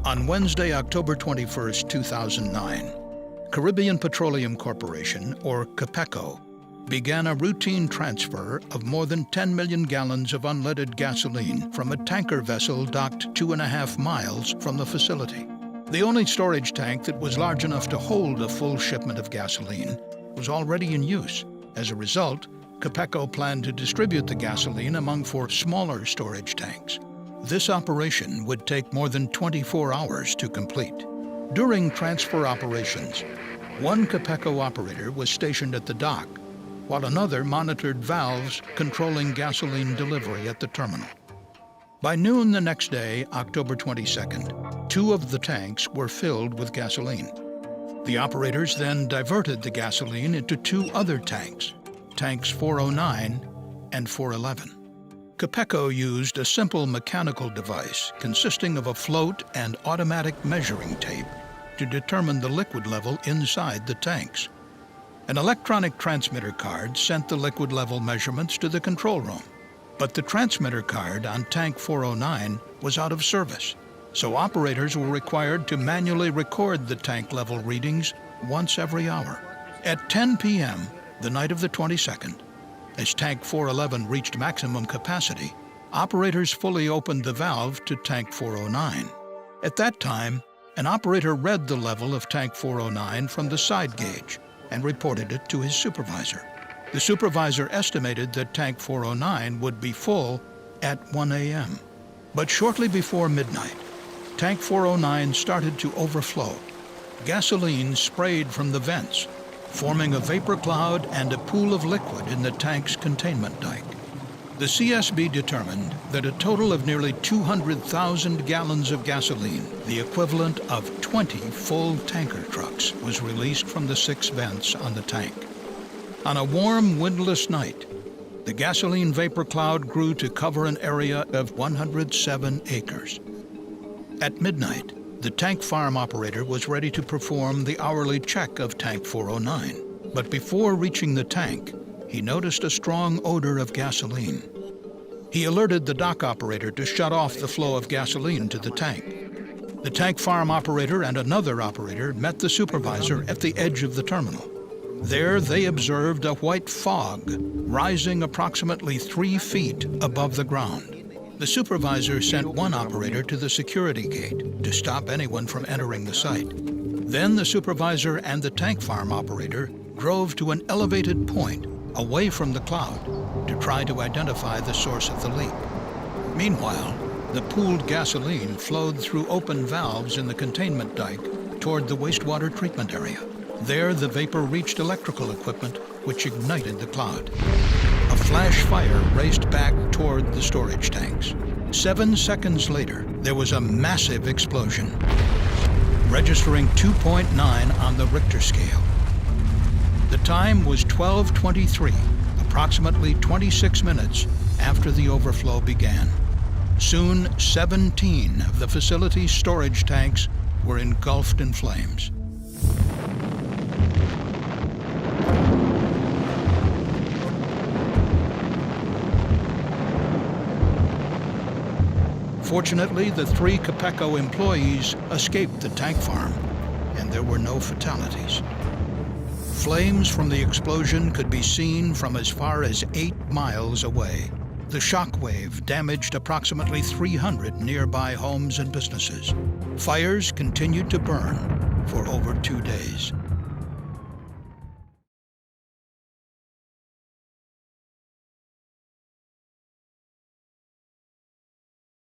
On Wednesday, October 21, 2009, Caribbean Petroleum Corporation, or CAPECO, began a routine transfer of more than 10 million gallons of unleaded gasoline from a tanker vessel docked 2.5 miles from the facility. The only storage tank that was large enough to hold a full shipment of gasoline was already in use. As a result, CAPECO planned to distribute the gasoline among 4 smaller storage tanks. This operation would take more than 24 hours to complete. During transfer operations, one CAPECO operator was stationed at the dock, while another monitored valves controlling gasoline delivery at the terminal. By noon the next day, October 22nd, 2 of the tanks were filled with gasoline. The operators then diverted the gasoline into 2 other tanks, tanks 409 and 411. CAPECO used a simple mechanical device consisting of a float and automatic measuring tape to determine the liquid level inside the tanks. An electronic transmitter card sent the liquid level measurements to the control room, but the transmitter card on tank 409 was out of service, so operators were required to manually record the tank level readings once every hour. At 10 p.m., the night of the 22nd, as tank 411 reached maximum capacity, operators fully opened the valve to tank 409. At that time, an operator read the level of tank 409 from the side gauge and reported it to his supervisor. The supervisor estimated that tank 409 would be full at 1 a.m. But shortly before midnight, tank 409 started to overflow. Gasoline sprayed from the vents, forming a vapor cloud and a pool of liquid in the tank's containment dike. The CSB determined that a total of nearly 200,000 gallons of gasoline, the equivalent of 20 full tanker trucks, was released from the 6 vents on the tank. On a warm, windless night, the gasoline vapor cloud grew to cover an area of 107 acres. At midnight, the tank farm operator was ready to perform the hourly check of tank 409. But before reaching the tank, he noticed a strong odor of gasoline. He alerted the dock operator to shut off the flow of gasoline to the tank. The tank farm operator and another operator met the supervisor at the edge of the terminal. There they observed a white fog rising approximately 3 feet above the ground. The supervisor sent one operator to the security gate to stop anyone from entering the site. Then the supervisor and the tank farm operator drove to an elevated point away from the cloud to try to identify the source of the leak. Meanwhile, the pooled gasoline flowed through open valves in the containment dike toward the wastewater treatment area. There, the vapor reached electrical equipment, which ignited the cloud. A flash fire raced back toward the storage tanks. 7 seconds later, there was a massive explosion, registering 2.9 on the Richter scale. The time was 12:23, approximately 26 minutes after the overflow began. Soon, 17 of the facility's storage tanks were engulfed in flames. Fortunately, the 3 CAPECO employees escaped the tank farm, and there were no fatalities. Flames from the explosion could be seen from as far as 8 miles away. The shock wave damaged approximately 300 nearby homes and businesses. Fires continued to burn for over 2 days.